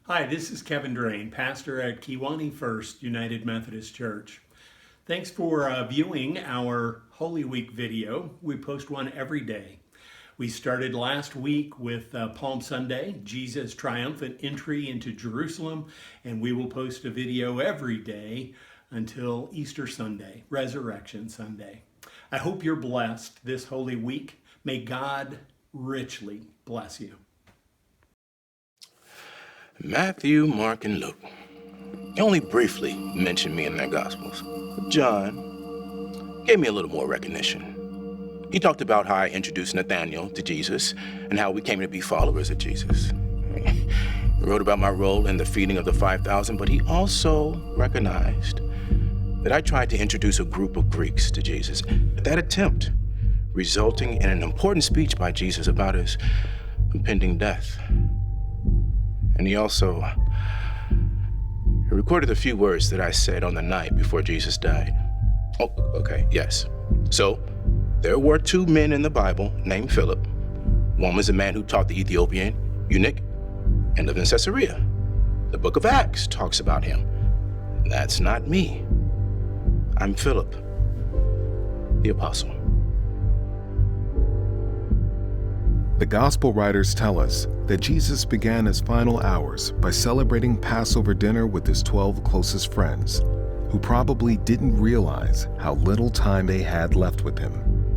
Hi, this is Kevin Drain, pastor at Kewanee First United Methodist Church. Thanks for viewing our Holy Week video. We post one every day. We started last week with Palm Sunday, Jesus' triumphant entry into Jerusalem, and we will post a video every day until Easter Sunday, Resurrection Sunday. I hope you're blessed this Holy Week. May God richly bless you. Matthew, Mark, and Luke only briefly mentioned me in their Gospels. John gave me a little more recognition. He talked about how I introduced Nathanael to Jesus and how we came to be followers of Jesus. He wrote about my role in the feeding of the 5,000, but he also recognized that I tried to introduce a group of Greeks to Jesus. That attempt resulting in an important speech by Jesus about his impending death. And he also recorded a few words that I said on the night before Jesus died. Oh, okay, yes. So, there were two men in the Bible named Philip. One was a man who taught the Ethiopian eunuch and lived in Caesarea. The book of Acts talks about him. That's not me. I'm Philip, the apostle. The gospel writers tell us that Jesus began his final hours by celebrating Passover dinner with his 12 closest friends, who probably didn't realize how little time they had left with him.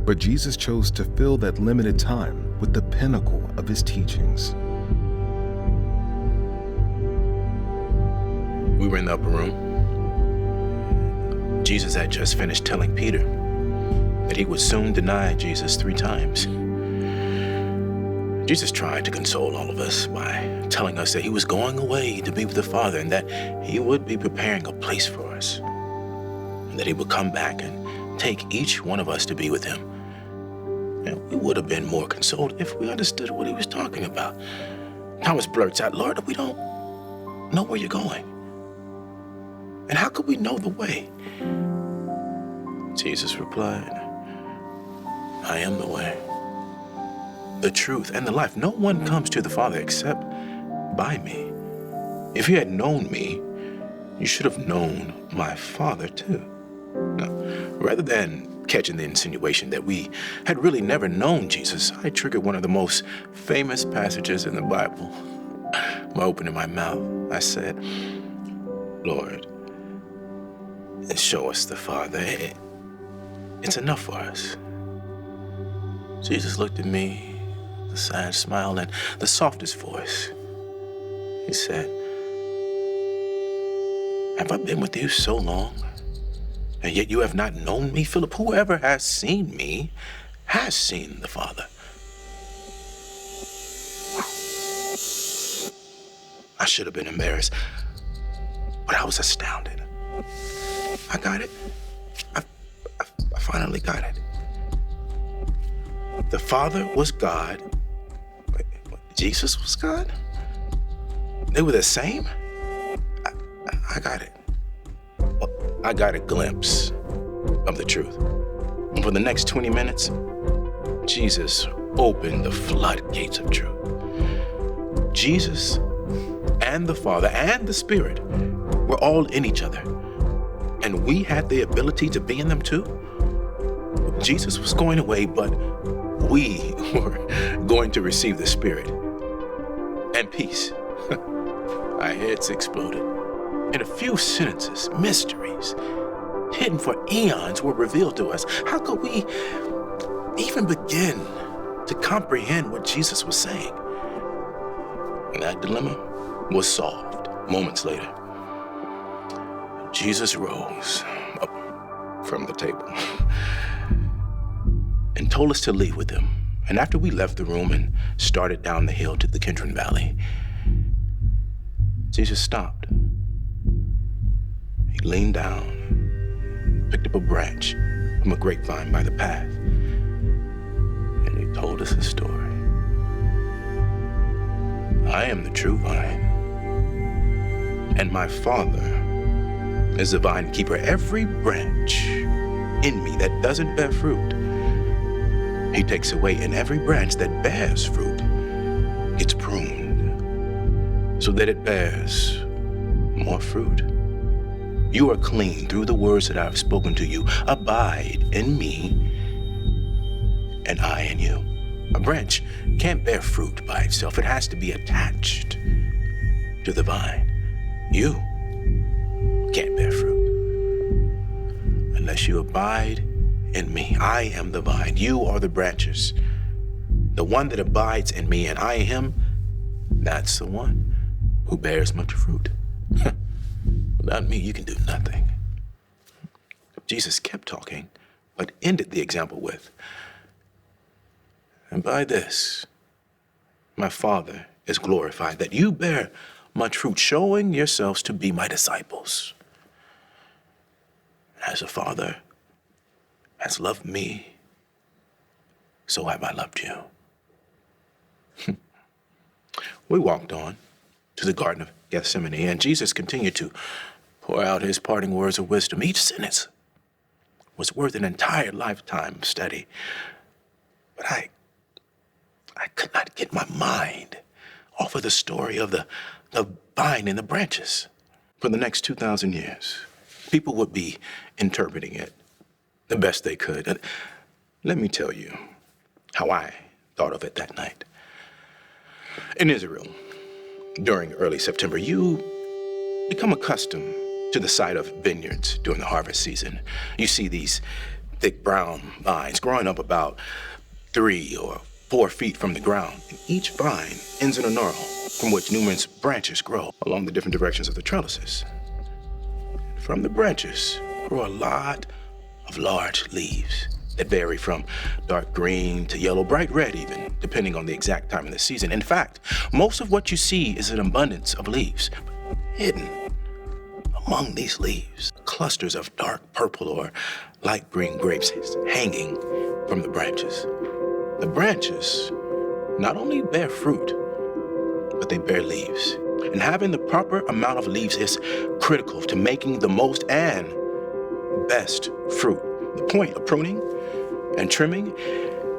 But Jesus chose to fill that limited time with the pinnacle of his teachings. We were in the upper room. Jesus had just finished telling Peter that he would soon deny Jesus 3 times. Jesus tried to console all of us by telling us that he was going away to be with the Father and that he would be preparing a place for us, and that he would come back and take each one of us to be with him. And we would have been more consoled if we understood what he was talking about. Thomas blurts out, "Lord, we don't know where you're going. And how could we know the way?" Jesus replied, "I am the way, the truth, and the life. No one comes to the Father except by me. If you had known me, you should have known my Father too." Now, rather than catching the insinuation that we had really never known Jesus, I triggered one of the most famous passages in the Bible. By opening my mouth, I said, "Lord, show us the Father. It's enough for us." Jesus looked at me, a sad smile and the softest voice. He said, "Have I been with you so long, and yet you have not known me, Philip? Whoever has seen me has seen the Father." I should have been embarrassed, but I was astounded. I got it. I finally got it. The Father was God. Jesus was God? They were the same? I got it. Well, I got a glimpse of the truth. And for the next 20 minutes, Jesus opened the floodgates of truth. Jesus and the Father and the Spirit were all in each other. And we had the ability to be in them too. Jesus was going away, but we were going to receive the Spirit and peace. Our heads exploded. In a few sentences, mysteries hidden for eons were revealed to us. How could we even begin to comprehend what Jesus was saying? And that dilemma was solved moments later. Jesus rose up from the table and told us to leave with him. And after we left the room and started down the hill to the Kidron Valley, Jesus stopped. He leaned down, picked up a branch from a grapevine by the path, and he told us a story. "I am the true vine, and my Father is the vine keeper. Every branch in me that doesn't bear fruit, he takes away, and every branch that bears fruit gets pruned so that it bears more fruit. You are clean through the words that I have spoken to you. Abide in me, and I in you. A branch can't bear fruit by itself. It has to be attached to the vine. You can't bear fruit unless you abide in me. I am the vine. You are the branches. The one that abides in me and I in him, that's the one who bears much fruit. Without me, you can do nothing. Jesus kept talking, but ended the example with, and by this, my Father is glorified, that you bear much fruit, showing yourselves to be my disciples. As the Father has loved me, so have I loved you. We walked on to the Garden of Gethsemane, and Jesus continued to pour out his parting words of wisdom. Each sentence was worth an entire lifetime of study. But I could not get my mind off of the story of the vine and the branches. For the next 2,000 years, people would be interpreting it the best they could. And let me tell you how I thought of it that night. In Israel, during early September, you become accustomed to the sight of vineyards during the harvest season. You see these thick brown vines growing up about 3 or 4 feet from the ground. And each vine ends in a knurl from which numerous branches grow along the different directions of the trellises. From the branches grow a lot of large leaves that vary from dark green to yellow, bright red even, depending on the exact time of the season. In fact, most of what you see is an abundance of leaves. But hidden among these leaves, clusters of dark purple or light green grapes hanging from the branches. The branches not only bear fruit, but they bear leaves. And having the proper amount of leaves is critical to making the most and best fruit. The point of pruning and trimming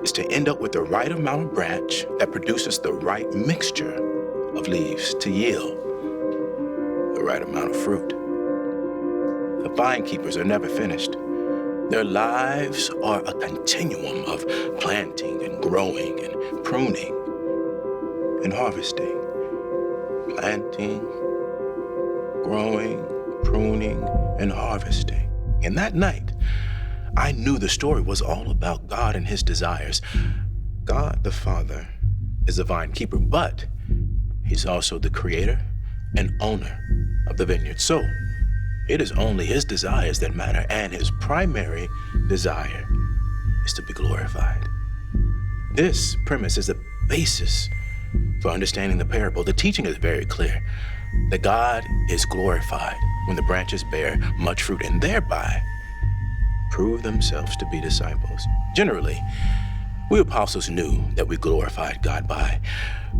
is to end up with the right amount of branch that produces the right mixture of leaves to yield the right amount of fruit. The vine keepers are never finished. Their lives are a continuum of planting and growing and pruning and harvesting. Planting, growing, pruning, and harvesting. And that night, I knew the story was all about God and his desires. God the Father is the vine keeper, but he's also the creator and owner of the vineyard. So it is only his desires that matter, and his primary desire is to be glorified. This premise is the basis for understanding the parable. The teaching is very clear that God is glorified when the branches bear much fruit and thereby prove themselves to be disciples. Generally, we apostles knew that we glorified God by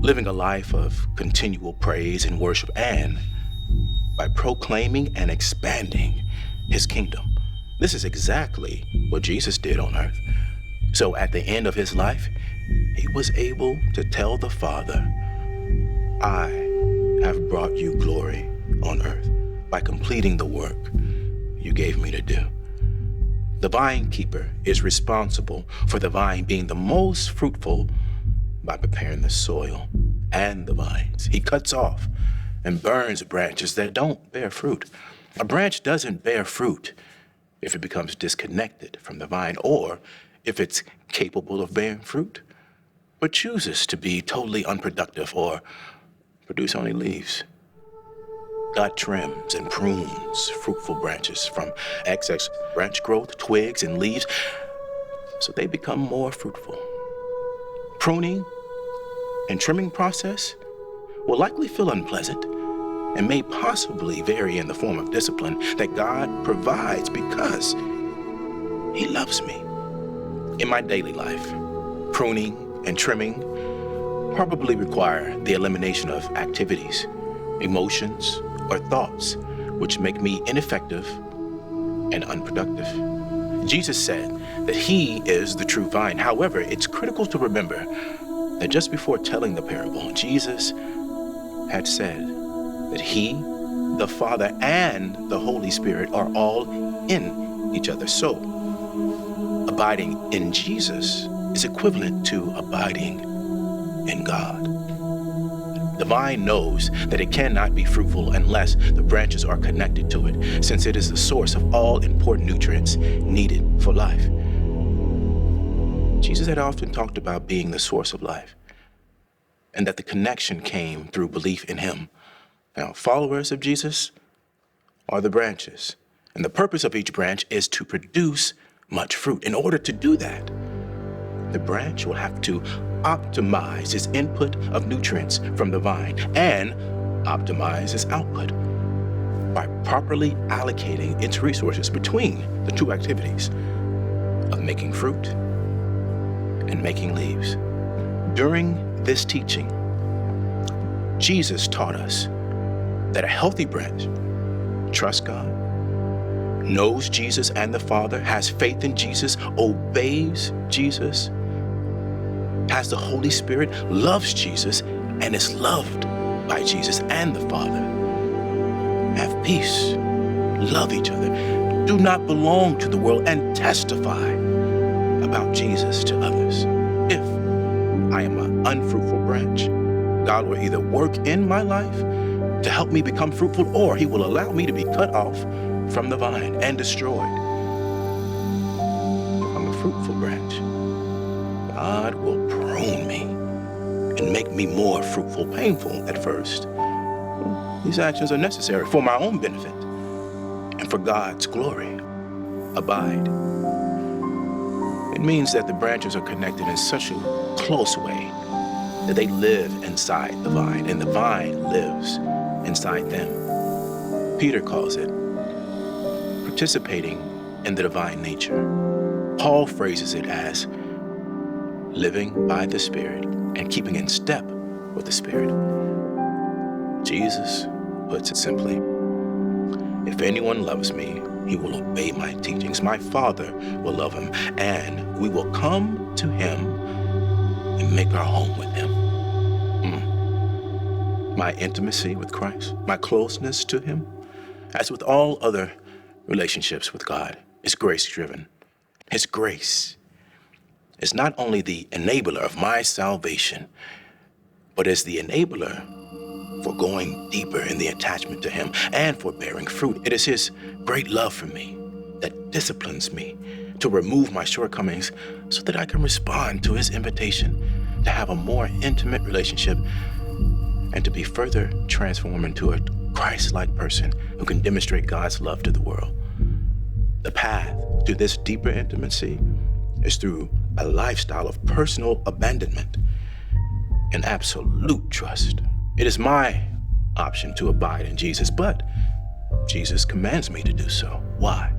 living a life of continual praise and worship and by proclaiming and expanding his kingdom. This is exactly what Jesus did on earth. So at the end of his life, he was able to tell the Father, I have brought you glory on earth by completing the work you gave me to do. The vine keeper is responsible for the vine being the most fruitful by preparing the soil and the vines. He cuts off and burns branches that don't bear fruit. A branch doesn't bear fruit if it becomes disconnected from the vine or if it's capable of bearing fruit, but chooses to be totally unproductive or produce only leaves. God trims and prunes fruitful branches from excess branch growth, twigs, and leaves so they become more fruitful. Pruning and trimming process will likely feel unpleasant and may possibly vary in the form of discipline that God provides because he loves me. In my daily life, pruning and trimming probably require the elimination of activities, emotions, or thoughts which make me ineffective and unproductive. Jesus said that he is the true vine. However, it's critical to remember that just before telling the parable, Jesus had said that he, the Father, and the Holy Spirit are all in each other. So, abiding in Jesus is equivalent to abiding in God. The vine knows that it cannot be fruitful unless the branches are connected to it, since it is the source of all important nutrients needed for life. Jesus had often talked about being the source of life, and that the connection came through belief in him. Now, followers of Jesus are the branches, and the purpose of each branch is to produce much fruit. In order to do that, the branch will have to optimize its input of nutrients from the vine and optimize its output by properly allocating its resources between the two activities of making fruit and making leaves. During this teaching, Jesus taught us that a healthy branch trusts God, knows Jesus and the Father, has faith in Jesus, obeys Jesus, has the Holy Spirit, loves Jesus, and is loved by Jesus and the Father. Have peace, love each other, do not belong to the world, and testify about Jesus to others. If I am an unfruitful branch, God will either work in my life to help me become fruitful, or he will allow me to be cut off from the vine and destroyed. If I'm a fruitful branch, God will prune me and make me more fruitful, painful at first. These actions are necessary for my own benefit and for God's glory. Abide. It means that the branches are connected in such a close way that they live inside the vine, and the vine lives inside them. Peter calls it participating in the divine nature. Paul phrases it as living by the Spirit and keeping in step with the Spirit. Jesus puts it simply, if anyone loves me, he will obey my teachings. My Father will love him, and we will come to him and make our home with him. My intimacy with Christ, my closeness to him, as with all other relationships with God, is grace-driven. His grace is not only the enabler of my salvation, but is the enabler for going deeper in the attachment to him and for bearing fruit. It is his great love for me that disciplines me to remove my shortcomings so that I can respond to his invitation to have a more intimate relationship and to be further transformed into a Christ-like person who can demonstrate God's love to the world. The path to this deeper intimacy is through a lifestyle of personal abandonment and absolute trust. It is my option to abide in Jesus, but Jesus commands me to do so. Why?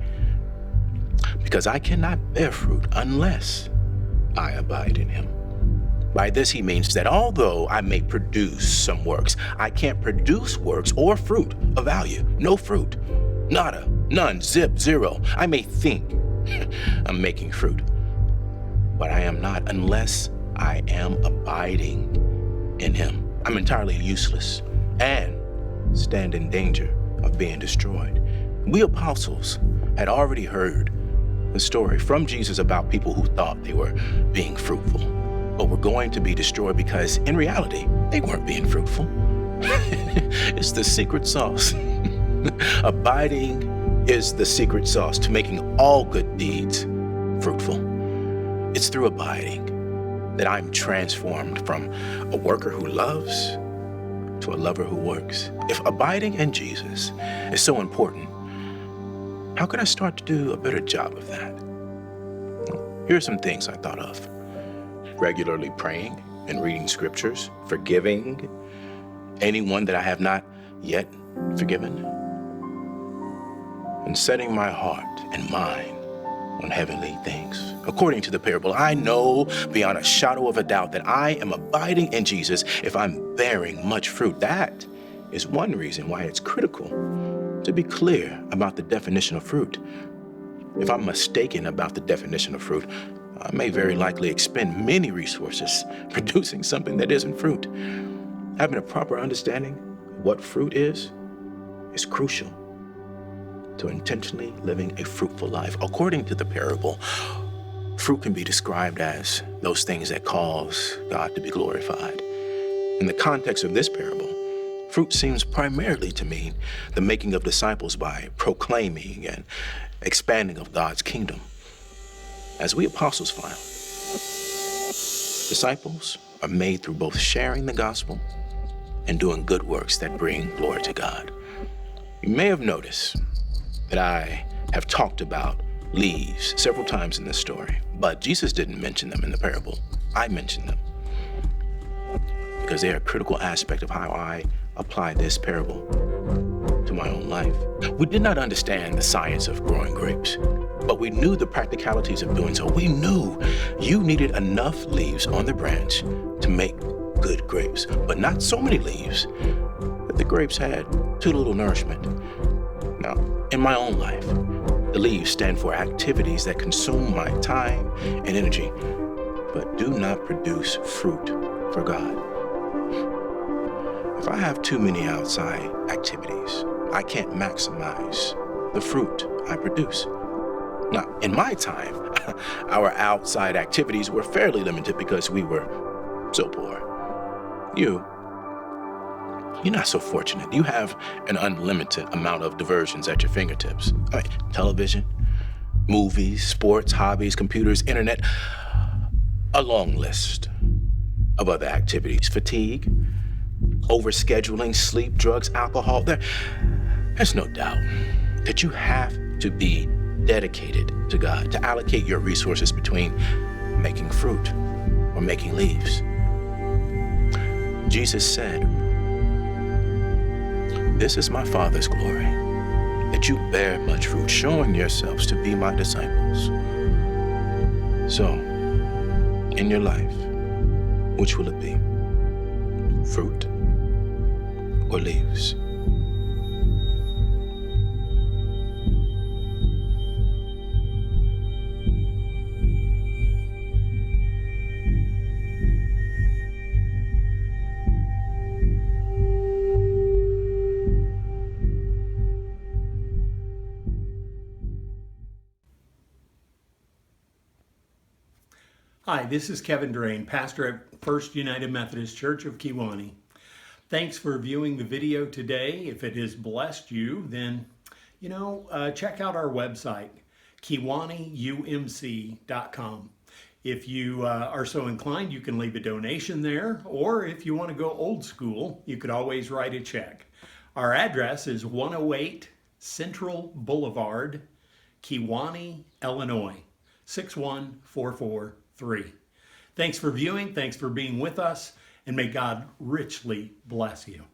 Because I cannot bear fruit unless I abide in him. By this he means that although I may produce some works, I can't produce works or fruit of value. No fruit. Nada. None. Zip. Zero. I may think I'm making fruit, but I am not unless I am abiding in him. I'm entirely useless and stand in danger of being destroyed. We apostles had already heard the story from Jesus about people who thought they were being fruitful, but were going to be destroyed because in reality, they weren't being fruitful. It's the secret sauce. Abiding is the secret sauce to making all good deeds fruitful. It's through abiding that I'm transformed from a worker who loves to a lover who works. If abiding in Jesus is so important, how can I start to do a better job of that? Here are some things I thought of. Regularly praying and reading scriptures, forgiving anyone that I have not yet forgiven, and setting my heart and mind on heavenly things. According to the parable, I know beyond a shadow of a doubt that I am abiding in Jesus if I'm bearing much fruit. That is one reason why it's critical to be clear about the definition of fruit. If I'm mistaken about the definition of fruit, I may very likely expend many resources producing something that isn't fruit. Having a proper understanding of what fruit is crucial to intentionally living a fruitful life. According to the parable, fruit can be described as those things that cause God to be glorified. In the context of this parable, fruit seems primarily to mean the making of disciples by proclaiming and expanding of God's kingdom. As we apostles file, disciples are made through both sharing the gospel and doing good works that bring glory to God. You may have noticed that I have talked about leaves several times in this story, but Jesus didn't mention them in the parable. I mentioned them because they are a critical aspect of how I apply this parable to my own life. We did not understand the science of growing grapes, but we knew the practicalities of doing so. We knew you needed enough leaves on the branch to make good grapes, but not so many leaves that the grapes had too little nourishment. Now, in my own life, the leaves stand for activities that consume my time and energy, but do not produce fruit for God. If I have too many outside activities, I can't maximize the fruit I produce. Now, in my time, our outside activities were fairly limited because we were so poor. You're not so fortunate. You have an unlimited amount of diversions at your fingertips. Television, movies, sports, hobbies, computers, internet, a long list of other activities. Fatigue, overscheduling, sleep, drugs, alcohol. There's no doubt that you have to be dedicated to God, to allocate your resources between making fruit or making leaves. Jesus said, "This is my Father's glory, that you bear much fruit, showing yourselves to be my disciples." So, in your life, which will it be? Fruit or leaves? Hi, this is Kevin Drain, pastor at First United Methodist Church of Kewanee. Thanks for viewing the video today. If it has blessed you, then, check out our website, KewaneeUMC.com. If you are so inclined, you can leave a donation there, or if you want to go old school, you could always write a check. Our address is 108 Central Boulevard, Kewanee, Illinois, 61443. Thanks for viewing, thanks for being with us, and may God richly bless you.